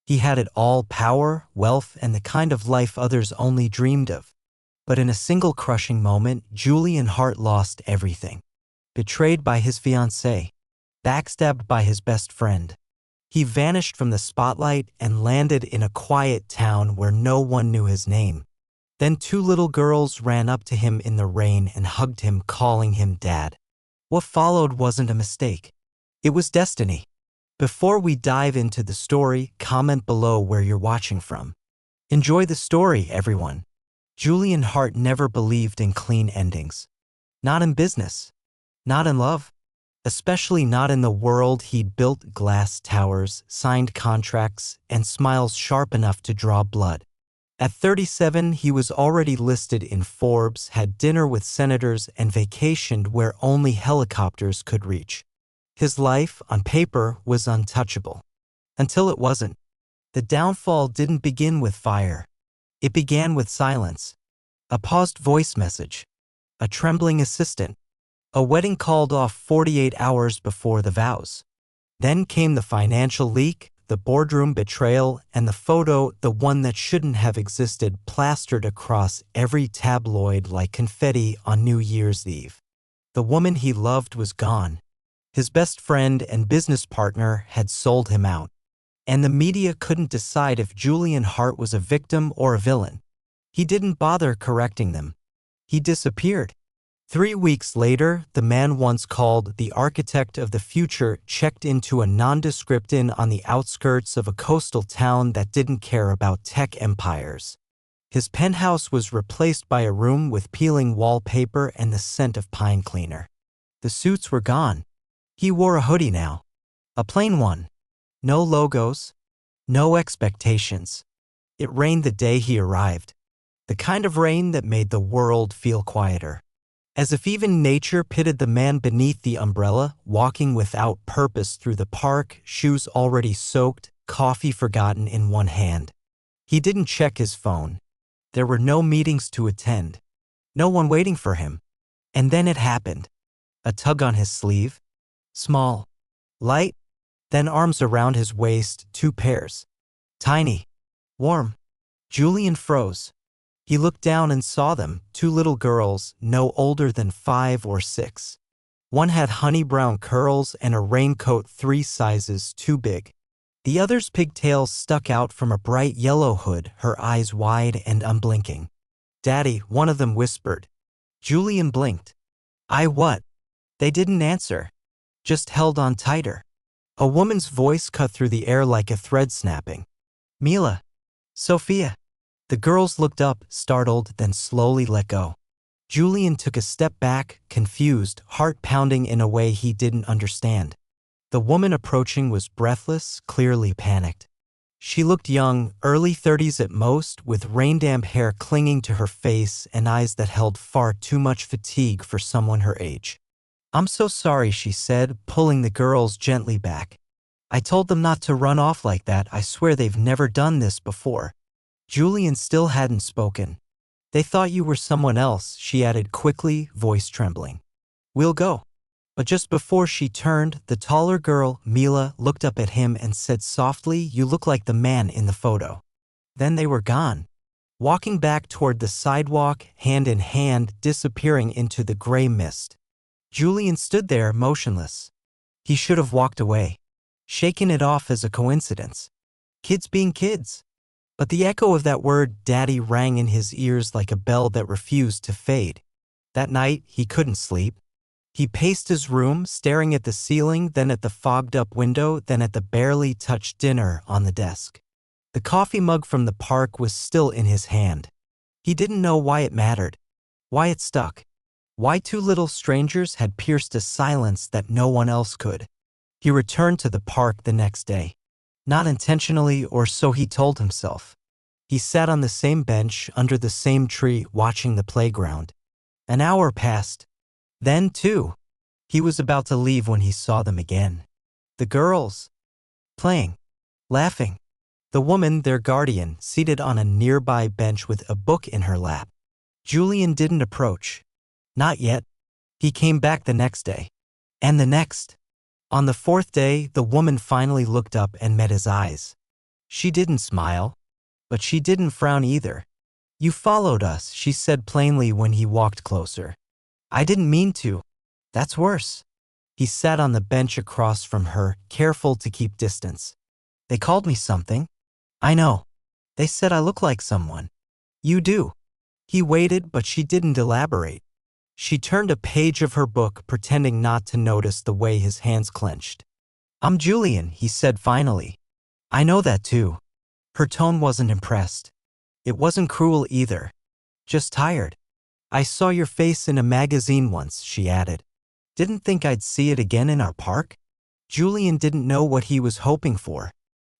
He had it all: power, wealth, and the kind of life others only dreamed of. But in a single crushing moment, Julian Hart lost everything. Betrayed by his fiancée, backstabbed by his best friend. He vanished from the spotlight and landed in a quiet town where no one knew his name. Then two little girls ran up to him in the rain and hugged him, calling him Dad. What followed wasn't a mistake. It was destiny. Before we dive into the story, comment below where you're watching from. Enjoy the story, everyone. Julian Hart never believed in clean endings. Not in business. Not in love. Especially not in the world he'd built: glass towers, signed contracts, and smiles sharp enough to draw blood. At 37, he was already listed in Forbes, had dinner with senators, and vacationed where only helicopters could reach. His life, on paper, was untouchable. Until it wasn't. The downfall didn't begin with fire. It began with silence. A paused voice message. A trembling assistant. A wedding called off 48 hours before the vows. Then came the financial leak, the boardroom betrayal, and the photo, the one that shouldn't have existed, plastered across every tabloid like confetti on New Year's Eve. The woman he loved was gone. His best friend and business partner had sold him out. And the media couldn't decide if Julian Hart was a victim or a villain. He didn't bother correcting them. He disappeared. 3 weeks later, the man once called the architect of the future checked into a nondescript inn on the outskirts of a coastal town that didn't care about tech empires. His penthouse was replaced by a room with peeling wallpaper and the scent of pine cleaner. The suits were gone. He wore a hoodie now. A plain one. No logos. No expectations. It rained the day he arrived. The kind of rain that made the world feel quieter. As if even nature pitied the man beneath the umbrella, walking without purpose through the park, shoes already soaked, coffee forgotten in one hand. He didn't check his phone. There were no meetings to attend. No one waiting for him. And then it happened. A tug on his sleeve. Small. Light. Then arms around his waist, 2 pairs. Tiny. Warm. Julian froze. He looked down and saw them, 2 little girls, no older than 5 or 6. One had honey brown curls and a raincoat 3 sizes too big. The other's pigtails stuck out from a bright yellow hood, her eyes wide and unblinking. "Daddy," one of them whispered. Julian blinked. "I what?" They didn't answer. Just held on tighter. A woman's voice cut through the air like a thread snapping. "Mila. Sophia." The girls looked up, startled, then slowly let go. Julian took a step back, confused, heart pounding in a way he didn't understand. The woman approaching was breathless, clearly panicked. She looked young, early 30s at most, with rain-damp hair clinging to her face and eyes that held far too much fatigue for someone her age. "I'm so sorry," she said, pulling the girls gently back. "I told them not to run off like that. I swear they've never done this before." Julian still hadn't spoken. "They thought you were someone else," she added quickly, voice trembling. "We'll go." But just before she turned, the taller girl, Mila, looked up at him and said softly, "You look like the man in the photo." Then they were gone. Walking back toward the sidewalk, hand in hand, disappearing into the gray mist. Julian stood there, motionless. He should have walked away. Shaken it off as a coincidence. Kids being kids. But the echo of that word, "daddy," rang in his ears like a bell that refused to fade. That night, he couldn't sleep. He paced his room, staring at the ceiling, then at the fogged-up window, then at the barely touched dinner on the desk. The coffee mug from the park was still in his hand. He didn't know why it mattered, why it stuck, why 2 little strangers had pierced a silence that no one else could. He returned to the park the next day. Not intentionally, or so he told himself. He sat on the same bench, under the same tree, watching the playground. An hour passed. Then 2. He was about to leave when he saw them again. The girls. Playing. Laughing. The woman, their guardian, seated on a nearby bench with a book in her lap. Julian didn't approach. Not yet. He came back the next day. And the next. On the 4th day, the woman finally looked up and met his eyes. She didn't smile, but she didn't frown either. You followed us, she said plainly when he walked closer. I didn't mean to. That's worse. He sat on the bench across from her, careful to keep distance. They called me something. I know. They said I look like someone. You do. He waited, but she didn't elaborate. She turned a page of her book, pretending not to notice the way his hands clenched. I'm Julian, he said finally. I know that too. Her tone wasn't impressed. It wasn't cruel either. Just tired. I saw your face in a magazine once, she added. Didn't think I'd see it again in our park? Julian didn't know what he was hoping for.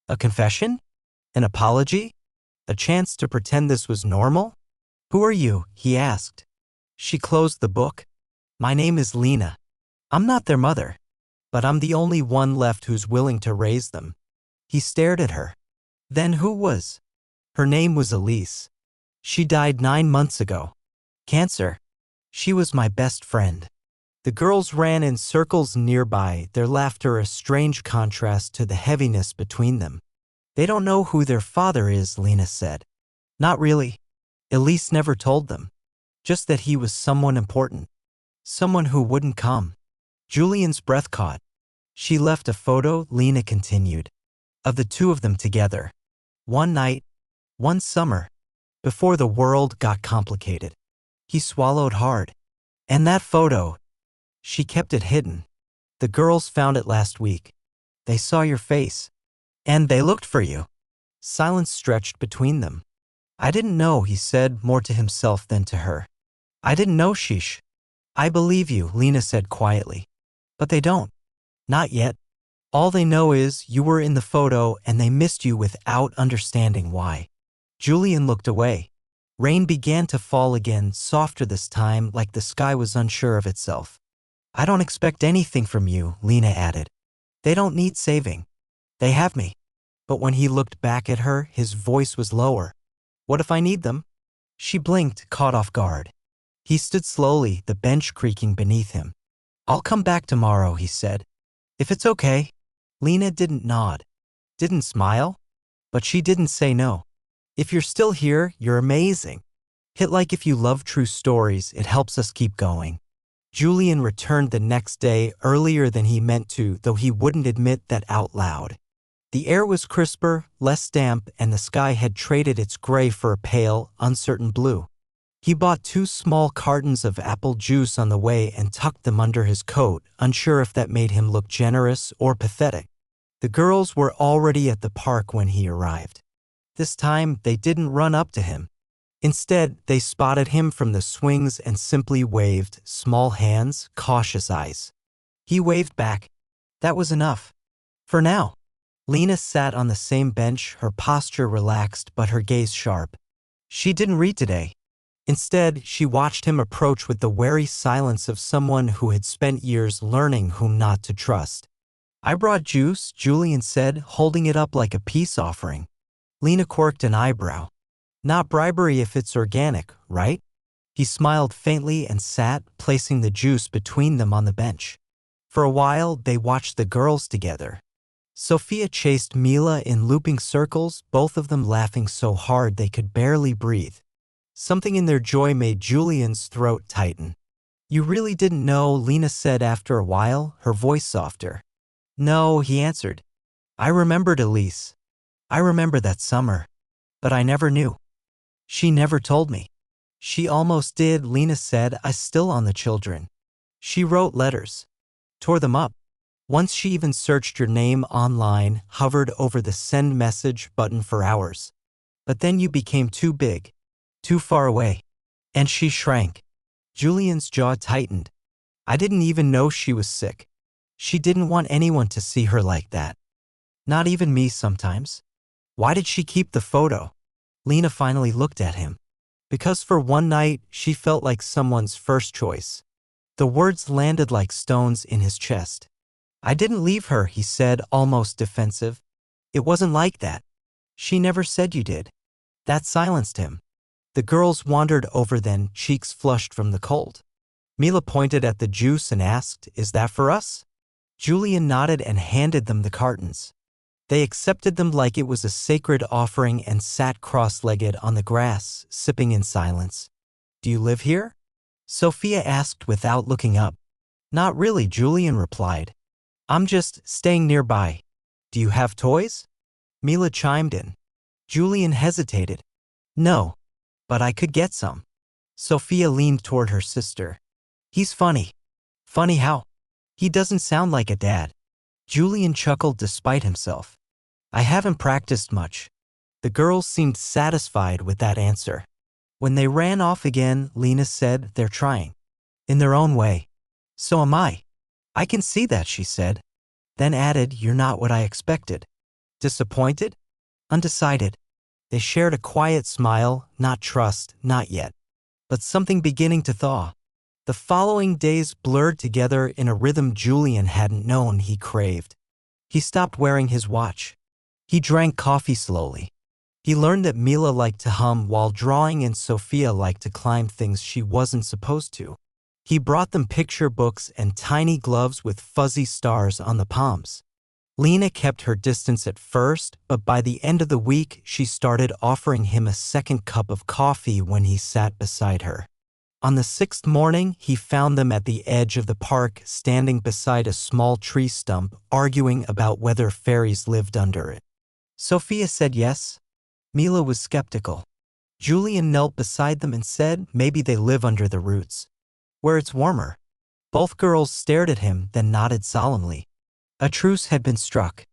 A confession? An apology? A chance to pretend this was normal? Who are you? He asked. She closed the book. My name is Lena. I'm not their mother, but I'm the only one left who's willing to raise them. He stared at her. Then who was? Her name was Elise. She died 9 months ago. Cancer. She was my best friend. The girls ran in circles nearby, their laughter a strange contrast to the heaviness between them. They don't know who their father is, Lena said. Not really. Elise never told them. Just that he was someone important. Someone who wouldn't come. Julian's breath caught. She left a photo, Lena continued, of the two of them together. One night, one summer, before the world got complicated. He swallowed hard. And that photo, she kept it hidden. The girls found it last week. They saw your face. And they looked for you. Silence stretched between them. I didn't know, he said, more to himself than to her. I didn't know, sheesh. I believe you, Lena said quietly. But they don't. Not yet. All they know is you were in the photo and they missed you without understanding why. Julian looked away. Rain began to fall again, softer this time, like the sky was unsure of itself. I don't expect anything from you, Lena added. They don't need saving. They have me. But when he looked back at her, his voice was lower. What if I need them? She blinked, caught off guard. He stood slowly, the bench creaking beneath him. I'll come back tomorrow, he said. If it's okay. Lena didn't nod, didn't smile, but she didn't say no. If you're still here, you're amazing. Hit like if you love true stories, it helps us keep going. Julian returned the next day earlier than he meant to, though he wouldn't admit that out loud. The air was crisper, less damp, and the sky had traded its gray for a pale, uncertain blue. He bought 2 small cartons of apple juice on the way and tucked them under his coat, unsure if that made him look generous or pathetic. The girls were already at the park when he arrived. This time, they didn't run up to him. Instead, they spotted him from the swings and simply waved, small hands, cautious eyes. He waved back. That was enough. For now. Lena sat on the same bench, her posture relaxed but her gaze sharp. She didn't read today. Instead, she watched him approach with the wary silence of someone who had spent years learning whom not to trust. I brought juice, Julian said, holding it up like a peace offering. Lena quirked an eyebrow. Not bribery if it's organic, right? He smiled faintly and sat, placing the juice between them on the bench. For a while, they watched the girls together. Sophia chased Mila in looping circles, both of them laughing so hard they could barely breathe. Something in their joy made Julian's throat tighten. You really didn't know, Lena said after a while, her voice softer. No, he answered. I remembered Elise. I remember that summer. But I never knew. She never told me. She almost did, Lena said, I still on the children. She wrote letters. Tore them up. Once she even searched your name online, hovered over the send message button for hours. But then you became too big. Too far away. And she shrank. Julian's jaw tightened. I didn't even know she was sick. She didn't want anyone to see her like that. Not even me sometimes. Why did she keep the photo? Lena finally looked at him. Because for one night, she felt like someone's first choice. The words landed like stones in his chest. I didn't leave her, he said, almost defensive. It wasn't like that. She never said you did. That silenced him. The girls wandered over then, cheeks flushed from the cold. Mila pointed at the juice and asked, Is that for us? Julian nodded and handed them the cartons. They accepted them like it was a sacred offering and sat cross-legged on the grass, sipping in silence. "Do you live here?" Sophia asked without looking up. "Not really," Julian replied. "I'm just staying nearby." "Do you have toys?" Mila chimed in. Julian hesitated. "No, but I could get some." Sophia leaned toward her sister. "He's funny." "Funny how?" "He doesn't sound like a dad." Julian chuckled despite himself. "I haven't practiced much." The girls seemed satisfied with that answer. When they ran off again, Lena said, "They're trying. In their own way." "So am I." "I can see that," she said. Then added, "You're not what I expected." "Disappointed?" "Undecided." They shared a quiet smile, not trust, not yet, but something beginning to thaw. The following days blurred together in a rhythm Julian hadn't known he craved. He stopped wearing his watch. He drank coffee slowly. He learned that Mila liked to hum while drawing and Sophia liked to climb things she wasn't supposed to. He brought them picture books and tiny gloves with fuzzy stars on the palms. Lena kept her distance at first, but by the end of the week, she started offering him a second cup of coffee when he sat beside her. On the 6th morning, he found them at the edge of the park, standing beside a small tree stump, arguing about whether fairies lived under it. Sophia said yes. Mila was skeptical. Julian knelt beside them and said maybe they live under the roots, where it's warmer. Both girls stared at him, then nodded solemnly. A truce had been struck.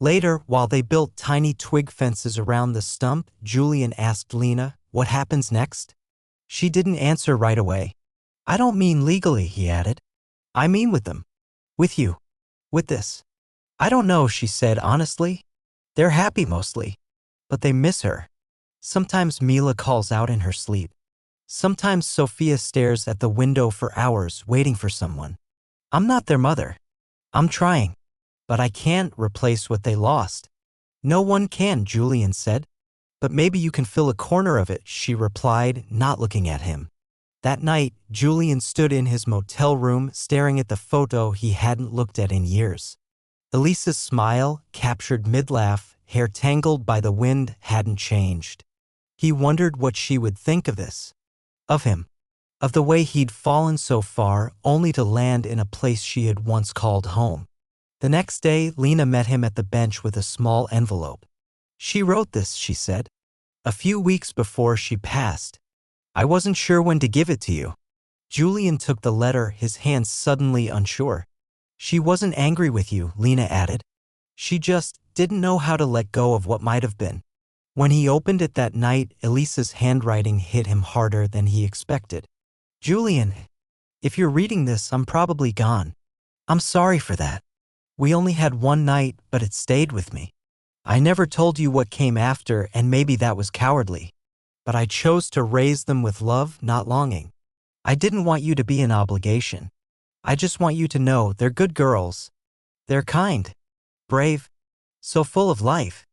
Later, while they built tiny twig fences around the stump, Julian asked Lena, "What happens next?" She didn't answer right away. "I don't mean legally," he added. "I mean with them. With you. With this." "I don't know," she said honestly. "They're happy mostly. But they miss her. Sometimes Mila calls out in her sleep. Sometimes Sophia stares at the window for hours waiting for someone. I'm not their mother. I'm trying. But I can't replace what they lost." "No one can," Julian said. "But maybe you can fill a corner of it," she replied, not looking at him. That night, Julian stood in his motel room staring at the photo he hadn't looked at in years. Elisa's smile, captured mid-laugh, hair tangled by the wind, hadn't changed. He wondered what she would think of this. Of him. Of the way he'd fallen so far, only to land in a place she had once called home. The next day, Lena met him at the bench with a small envelope. "She wrote this," she said. "A few weeks before she passed. I wasn't sure when to give it to you." Julian took the letter, his hands suddenly unsure. "She wasn't angry with you," Lena added. "She just didn't know how to let go of what might have been." When he opened it that night, Elisa's handwriting hit him harder than he expected. "Julian, if you're reading this, I'm probably gone. I'm sorry for that. We only had one night, but it stayed with me. I never told you what came after, and maybe that was cowardly. But I chose to raise them with love, not longing. I didn't want you to be an obligation. I just want you to know they're good girls. They're kind, brave, so full of life.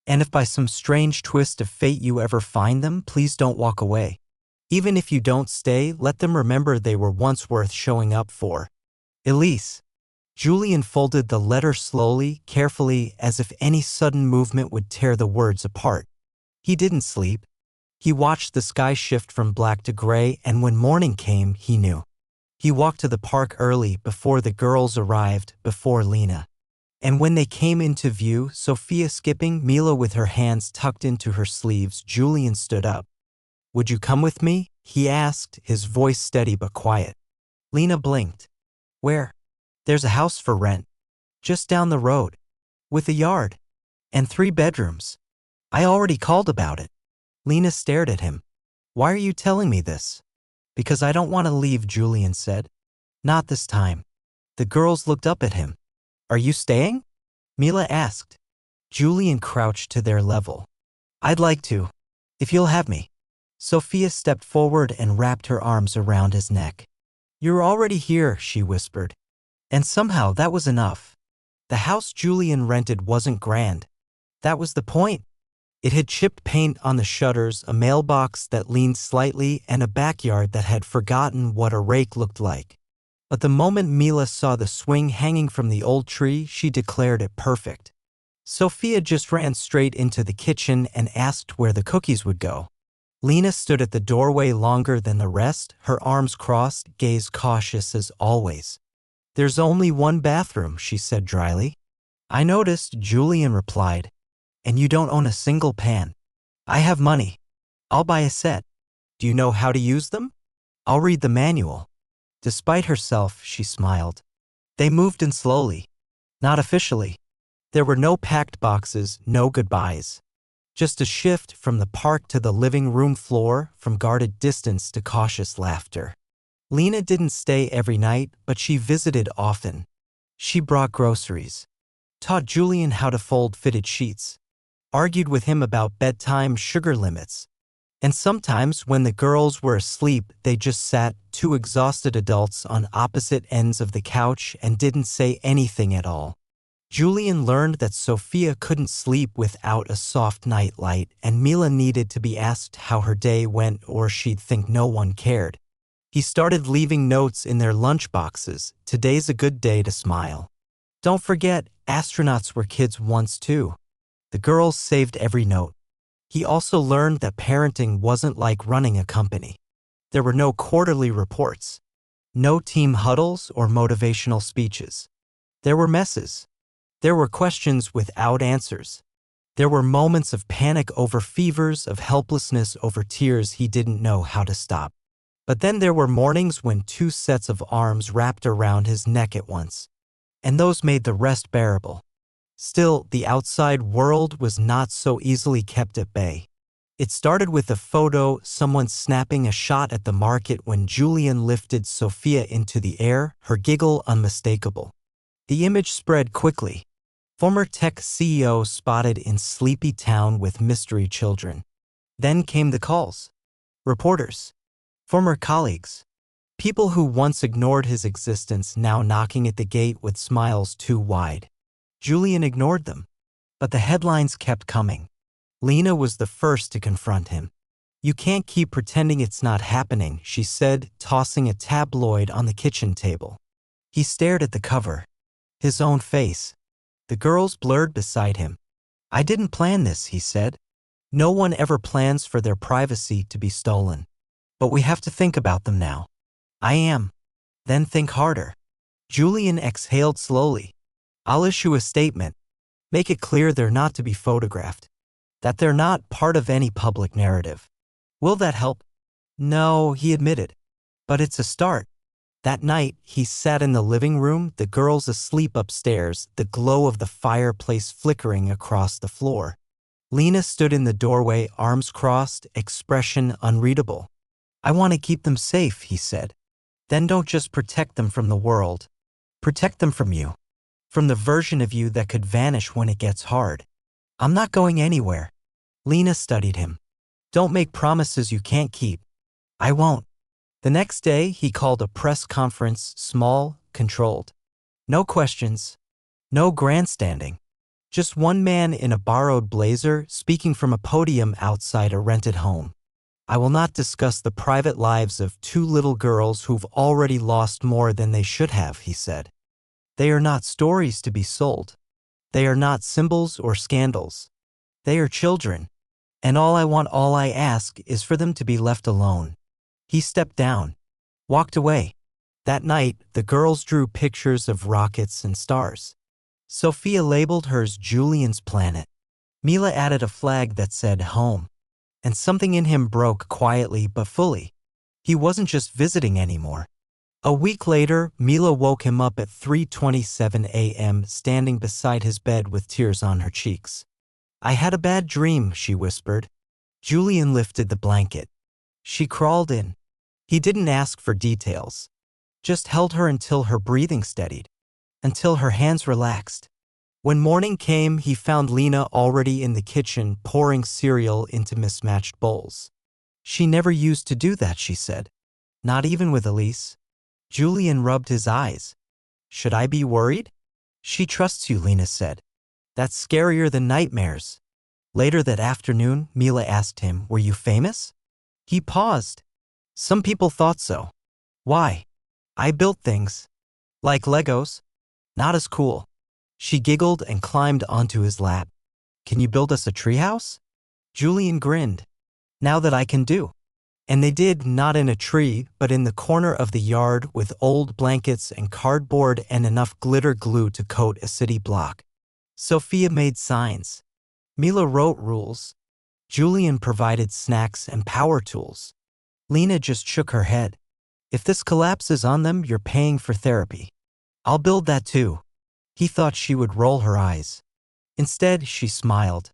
And if by some strange twist of fate you ever find them, please don't walk away. Even if you don't stay, let them remember they were once worth showing up for. Elise." Julian folded the letter slowly, carefully, as if any sudden movement would tear the words apart. He didn't sleep. He watched the sky shift from black to gray, and when morning came, he knew. He walked to the park early, before the girls arrived, before Lena. And when they came into view, Sophia skipping, Mila with her hands tucked into her sleeves, Julian stood up. "Would you come with me?" he asked, his voice steady but quiet. Lena blinked. "Where?" "There's a house for rent. Just down the road. With a yard. And 3 bedrooms. I already called about it." Lena stared at him. "Why are you telling me this?" "Because I don't want to leave," Julian said. "Not this time." The girls looked up at him. "Are you staying?" Mila asked. Julian crouched to their level. "I'd like to. If you'll have me." Sophia stepped forward and wrapped her arms around his neck. "You're already here," she whispered. And somehow that was enough. The house Julian rented wasn't grand. That was the point. It had chipped paint on the shutters, a mailbox that leaned slightly, and a backyard that had forgotten what a rake looked like. But the moment Mila saw the swing hanging from the old tree, she declared it perfect. Sophia just ran straight into the kitchen and asked where the cookies would go. Lena stood at the doorway longer than the rest, her arms crossed, gaze cautious as always. "There's only one bathroom," she said dryly. "I noticed," Julian replied. "And you don't own a single pan." "I have money. I'll buy a set." "Do you know how to use them?" "I'll read the manual." Despite herself, she smiled. They moved in slowly. Not officially. There were no packed boxes, no goodbyes. Just a shift from the park to the living room floor, from guarded distance to cautious laughter. Lena didn't stay every night, but she visited often. She brought groceries, taught Julian how to fold fitted sheets, argued with him about bedtime sugar limits. And sometimes, when the girls were asleep, they just sat, two exhausted adults on opposite ends of the couch, and didn't say anything at all. Julian learned that Sophia couldn't sleep without a soft night light, and Mila needed to be asked how her day went or she'd think no one cared. He started leaving notes in their lunchboxes. "Today's a good day to smile. Don't forget, astronauts were kids once too." The girls saved every note. He also learned that parenting wasn't like running a company. There were no quarterly reports, no team huddles or motivational speeches. There were messes. There were questions without answers. There were moments of panic over fevers, of helplessness over tears he didn't know how to stop. But then there were mornings when two sets of arms wrapped around his neck at once, and those made the rest bearable. Still, the outside world was not so easily kept at bay. It started with a photo, someone snapping a shot at the market when Julian lifted Sophia into the air, her giggle unmistakable. The image spread quickly. Former tech CEO spotted in sleepy town with mystery children. Then came the calls. Reporters. Former colleagues. People who once ignored his existence now knocking at the gate with smiles too wide. Julian ignored them. But the headlines kept coming. Lena was the first to confront him. "You can't keep pretending it's not happening," she said, tossing a tabloid on the kitchen table. He stared at the cover. His own face. The girls blurred beside him. "I didn't plan this," he said. "No one ever plans for their privacy to be stolen. But we have to think about them now." "I am." "Then think harder." Julian exhaled slowly. "I'll issue a statement. Make it clear they're not to be photographed. That they're not part of any public narrative." "Will that help?" "No," he admitted. "But it's a start." That night, he sat in the living room, the girls asleep upstairs, the glow of the fireplace flickering across the floor. Lena stood in the doorway, arms crossed, expression unreadable. "I want to keep them safe," he said. "Then don't just protect them from the world. Protect them from you. From the version of you that could vanish when it gets hard." "I'm not going anywhere." Lena studied him. "Don't make promises you can't keep." "I won't." The next day, he called a press conference, small, controlled. No questions, no grandstanding. Just one man in a borrowed blazer speaking from a podium outside a rented home. "I will not discuss the private lives of two little girls who've already lost more than they should have," he said. "They are not stories to be sold. They are not symbols or scandals. They are children. And all I ask is for them to be left alone." He stepped down, walked away. That night, the girls drew pictures of rockets and stars. Sophia labeled hers Julian's planet. Mila added a flag that said home. And something in him broke quietly but fully. He wasn't just visiting anymore. A week later, Mila woke him up at 3:27 a.m., standing beside his bed with tears on her cheeks. "I had a bad dream," she whispered. Julian lifted the blanket. She crawled in. He didn't ask for details. Just held her until her breathing steadied. Until her hands relaxed. When morning came, he found Lena already in the kitchen, pouring cereal into mismatched bowls. "She never used to do that," she said. "Not even with Elise." Julian rubbed his eyes. "Should I be worried?" "She trusts you," Lena said. "That's scarier than nightmares." Later that afternoon, Mila asked him, "Were you famous?" He paused. "Some people thought so." "Why?" "I built things. Like Legos. Not as cool." She giggled and climbed onto his lap. Can you build us a treehouse? Julian grinned. Now that I can do. And they did, not in a tree, but in the corner of the yard with old blankets and cardboard and enough glitter glue to coat a city block. Sophia made signs. Mila wrote rules. Julian provided snacks and power tools. Lena just shook her head. If this collapses on them, you're paying for therapy. I'll build that too. He thought she would roll her eyes. Instead, she smiled.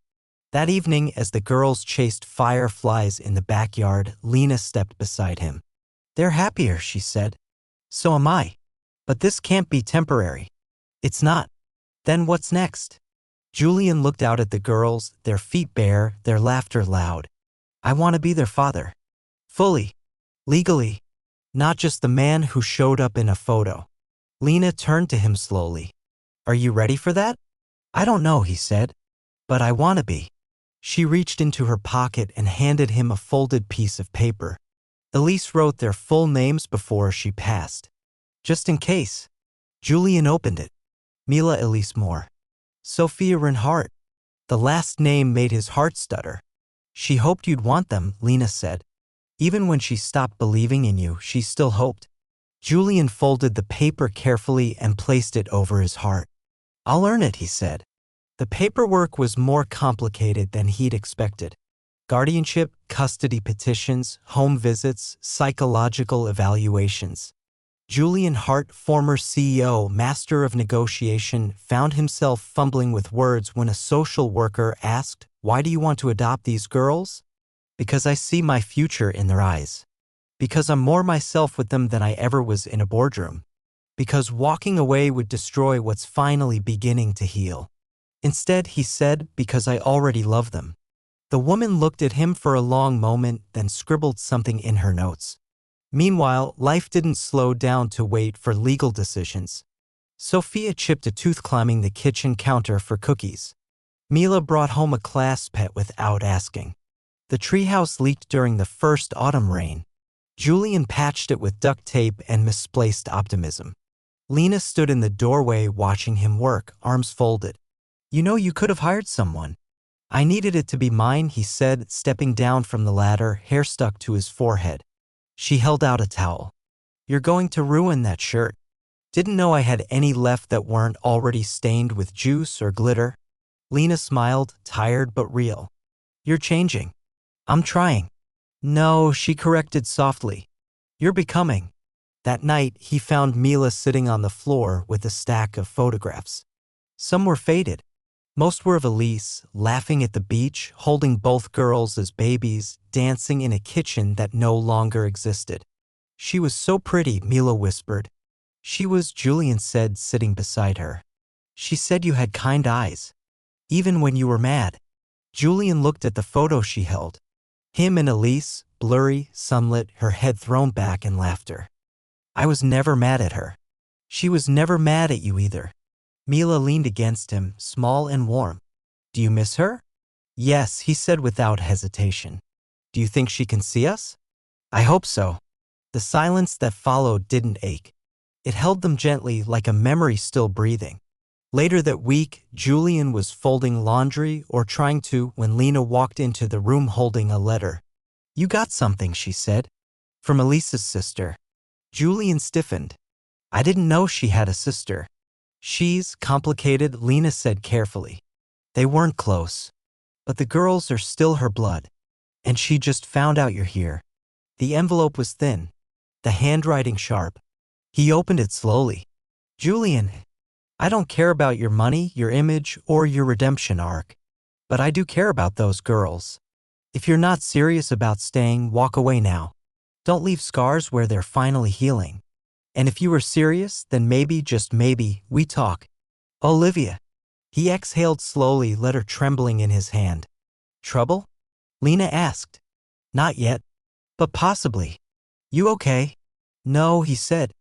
That evening, as the girls chased fireflies in the backyard, Lena stepped beside him. They're happier, she said. So am I. But this can't be temporary. It's not. Then what's next? Julian looked out at the girls, their feet bare, their laughter loud. I want to be their father. Fully. Legally. Not just the man who showed up in a photo. Lena turned to him slowly. Are you ready for that? I don't know, he said. But I want to be. She reached into her pocket and handed him a folded piece of paper. Elise wrote their full names before she passed. Just in case. Julian opened it. Mila Elise Moore. Sophia Hart. The last name made his heart stutter. She hoped you'd want them, Lena said. Even when she stopped believing in you, she still hoped. Julian folded the paper carefully and placed it over his heart. I'll earn it, he said. The paperwork was more complicated than he'd expected. Guardianship, custody petitions, home visits, psychological evaluations. Julian Hart, former CEO, master of negotiation, found himself fumbling with words when a social worker asked, "Why do you want to adopt these girls?" Because I see my future in their eyes. Because I'm more myself with them than I ever was in a boardroom. Because walking away would destroy what's finally beginning to heal. Instead, he said, because I already love them. The woman looked at him for a long moment, then scribbled something in her notes. Meanwhile, life didn't slow down to wait for legal decisions. Sophia chipped a tooth climbing the kitchen counter for cookies. Mila brought home a class pet without asking. The treehouse leaked during the first autumn rain. Julian patched it with duct tape and misplaced optimism. Lena stood in the doorway watching him work, arms folded. You know, you could have hired someone. I needed it to be mine, he said, stepping down from the ladder, hair stuck to his forehead. She held out a towel. You're going to ruin that shirt. Didn't know I had any left that weren't already stained with juice or glitter. Lena smiled, tired but real. You're changing. I'm trying. No, she corrected softly. You're becoming. That night, he found Mila sitting on the floor with a stack of photographs. Some were faded. Most were of Elise, laughing at the beach, holding both girls as babies, dancing in a kitchen that no longer existed. She was so pretty, Mila whispered. She was, Julian said, sitting beside her. She said you had kind eyes. Even when you were mad. Julian looked at the photo she held. Him and Elise, blurry, sunlit, her head thrown back in laughter. I was never mad at her. She was never mad at you either. Mila leaned against him, small and warm. Do you miss her? Yes, he said without hesitation. Do you think she can see us? I hope so. The silence that followed didn't ache. It held them gently like a memory still breathing. Later that week, Julian was folding laundry or trying to when Lena walked into the room holding a letter. You got something, she said. From Elise's sister. Julian stiffened. I didn't know she had a sister. She's complicated, Lena said carefully. They weren't close. But the girls are still her blood. And she just found out you're here. The envelope was thin. The handwriting sharp. He opened it slowly. Julian, I don't care about your money, your image, or your redemption arc. But I do care about those girls. If you're not serious about staying, walk away now. Don't leave scars where they're finally healing. And if you were serious, then maybe, just maybe, we talk. Olivia. He exhaled slowly, letter trembling in his hand. Trouble? Lena asked. Not yet. But possibly. You okay? No, he said.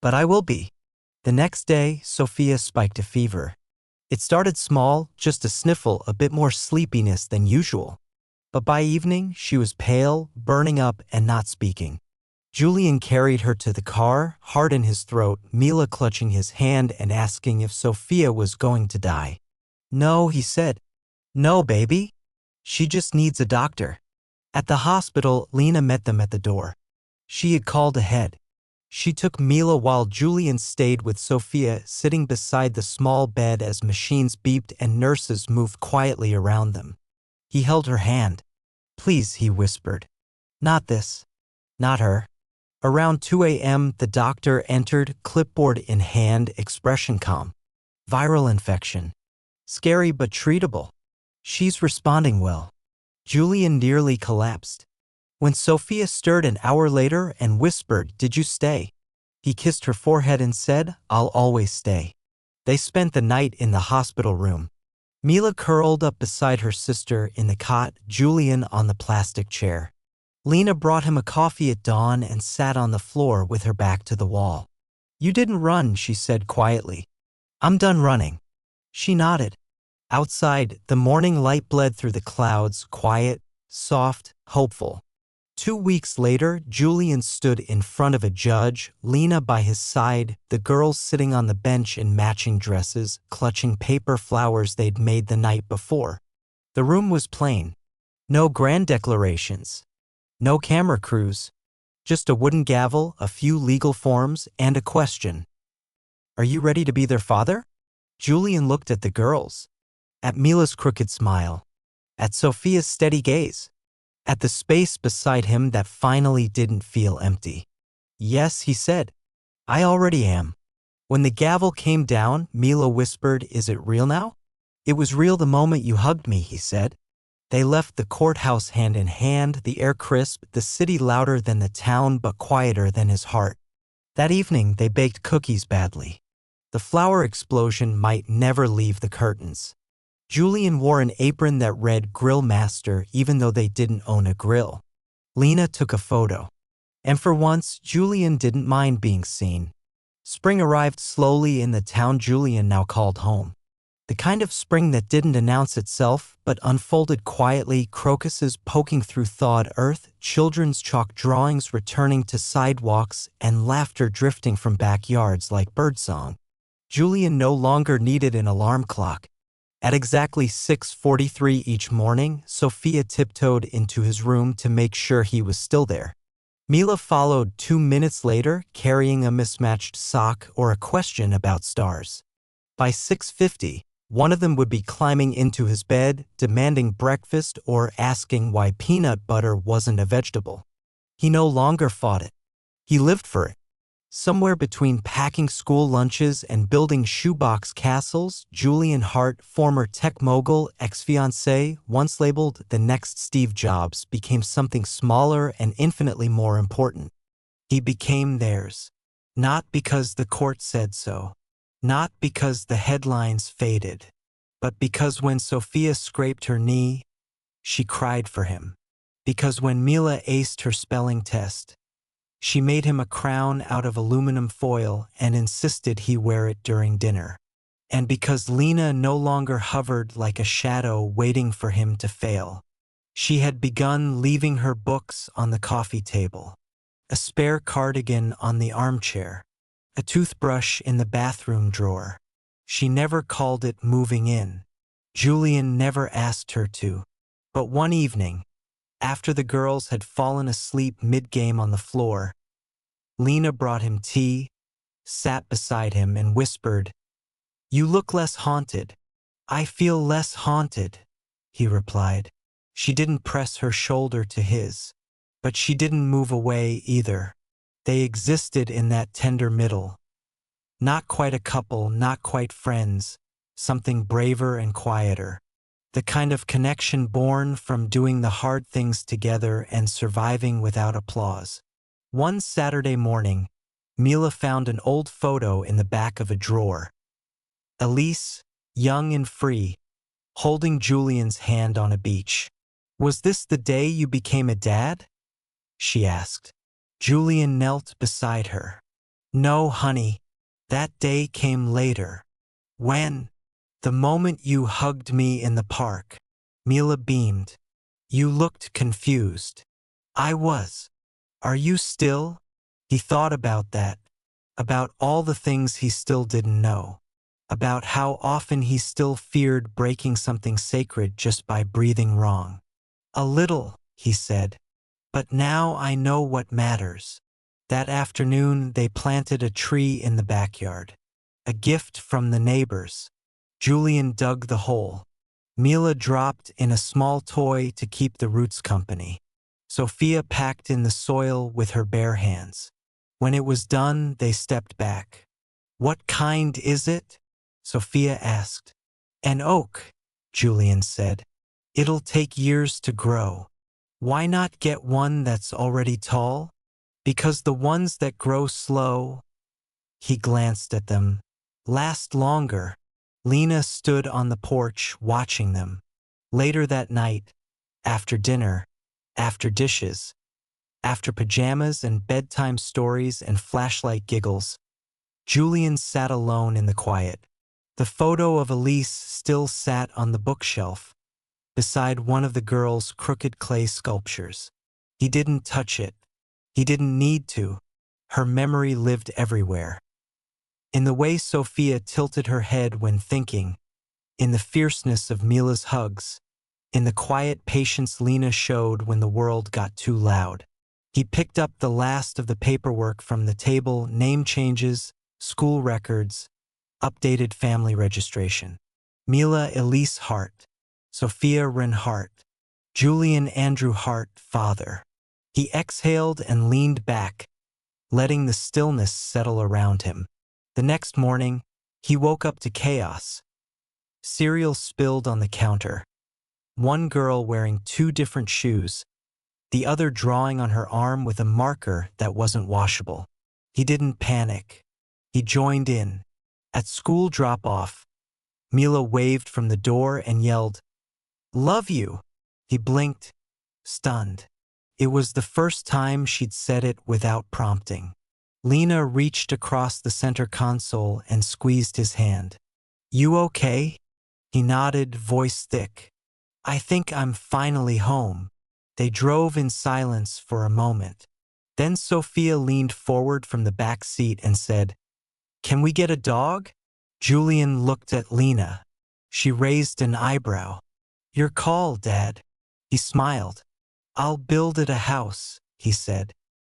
But I will be. The next day, Sophia spiked a fever. It started small, just a sniffle, a bit more sleepiness than usual. But by evening, she was pale, burning up, and not speaking. Julian carried her to the car, heart in his throat, Mila clutching his hand and asking if Sophia was going to die. No, he said. No, baby. She just needs a doctor. At the hospital, Lena met them at the door. She had called ahead. She took Mila while Julian stayed with Sophia, sitting beside the small bed as machines beeped and nurses moved quietly around them. He held her hand. Please, he whispered. Not this. Not her. Around 2 a.m., the doctor entered, clipboard in hand, expression calm. Viral infection. Scary but treatable. She's responding well. Julian nearly collapsed. When Sophia stirred an hour later and whispered, "Did you stay?" he kissed her forehead and said, "I'll always stay." They spent the night in the hospital room. Mila curled up beside her sister in the cot, Julian on the plastic chair. Lena brought him a coffee at dawn and sat on the floor with her back to the wall. You didn't run, she said quietly. I'm done running. She nodded. Outside, the morning light bled through the clouds, quiet, soft, hopeful. 2 weeks later, Julian stood in front of a judge, Lena by his side, the girls sitting on the bench in matching dresses, clutching paper flowers they'd made the night before. The room was plain. No grand declarations. No camera crews. Just a wooden gavel, a few legal forms, and a question. Are you ready to be their father? Julian looked at the girls. At Mila's crooked smile. At Sophia's steady gaze. At the space beside him that finally didn't feel empty. Yes, he said. I already am. When the gavel came down, Mila whispered, Is it real now? It was real the moment you hugged me, he said. They left the courthouse hand in hand, the air crisp, the city louder than the town but quieter than his heart. That evening, they baked cookies badly. The flower explosion might never leave the curtains. Julian wore an apron that read Grill Master even though they didn't own a grill. Lena took a photo. And for once, Julian didn't mind being seen. Spring arrived slowly in the town Julian now called home. The kind of spring that didn't announce itself, but unfolded quietly, crocuses poking through thawed earth, children's chalk drawings returning to sidewalks, and laughter drifting from backyards like birdsong. Julian no longer needed an alarm clock. At exactly 6:43 each morning, Sophia tiptoed into his room to make sure he was still there. Mila followed 2 minutes later, carrying a mismatched sock or a question about stars. By 6:50, one of them would be climbing into his bed, demanding breakfast or asking why peanut butter wasn't a vegetable. He no longer fought it. He lived for it. Somewhere between packing school lunches and building shoebox castles, Julian Hart, former tech mogul, ex-fiancée, once labeled the next Steve Jobs, became something smaller and infinitely more important. He became theirs. Not because the court said so. Not because the headlines faded. But because when Sophia scraped her knee, she cried for him. Because when Mila aced her spelling test, she made him a crown out of aluminum foil and insisted he wear it during dinner. And because Lena no longer hovered like a shadow waiting for him to fail, she had begun leaving her books on the coffee table, a spare cardigan on the armchair, a toothbrush in the bathroom drawer. She never called it moving in. Julian never asked her to. But one evening, after the girls had fallen asleep mid-game on the floor, Lena brought him tea, sat beside him and whispered, You look less haunted. I feel less haunted, he replied. She didn't press her shoulder to his, but she didn't move away either. They existed in that tender middle. Not quite a couple, not quite friends, something braver and quieter. The kind of connection born from doing the hard things together and surviving without applause. One Saturday morning, Mila found an old photo in the back of a drawer. Elise, young and free, holding Julian's hand on a beach. Was this the day you became a dad? She asked. Julian knelt beside her. No, honey, that day came later. When? The moment you hugged me in the park. Mila beamed. You looked confused. I was. Are you still? He thought about that, about all the things he still didn't know, about how often he still feared breaking something sacred just by breathing wrong. "A little," he said, "but now I know what matters." That afternoon, they planted a tree in the backyard. A gift from the neighbors. Julian dug the hole. Mila dropped in a small toy to keep the roots company. Sophia packed in the soil with her bare hands. When it was done, they stepped back. "What kind is it?" Sophia asked. "An oak," Julian said. "It'll take years to grow. Why not get one that's already tall? Because the ones that grow slow," he glanced at them, "last longer." Lena stood on the porch watching them. Later that night, after dinner, after dishes, after pajamas and bedtime stories and flashlight giggles, Julian sat alone in the quiet. The photo of Elise still sat on the bookshelf, beside one of the girl's crooked clay sculptures. He didn't touch it. He didn't need to. Her memory lived everywhere. In the way Sophia tilted her head when thinking, in the fierceness of Mila's hugs, in the quiet patience Lena showed when the world got too loud. He picked up the last of the paperwork from the table: name changes, school records, updated family registration. Mila Elise Hart, Sophia Wren Hart, Julian Andrew Hart, father. He exhaled and leaned back, letting the stillness settle around him. The next morning, he woke up to chaos. Cereal spilled on the counter. One girl wearing 2 different shoes, the other drawing on her arm with a marker that wasn't washable. He didn't panic. He joined in. At school drop-off, Mila waved from the door and yelled, "Love you." He blinked, stunned. It was the first time she'd said it without prompting. Lena reached across the center console and squeezed his hand. "You okay?" He nodded, voice thick. "I think I'm finally home." They drove in silence for a moment. Then Sophia leaned forward from the back seat and said, "Can we get a dog?" Julian looked at Lena. She raised an eyebrow. "Your call, Dad." He smiled. "I'll build it a house," he said.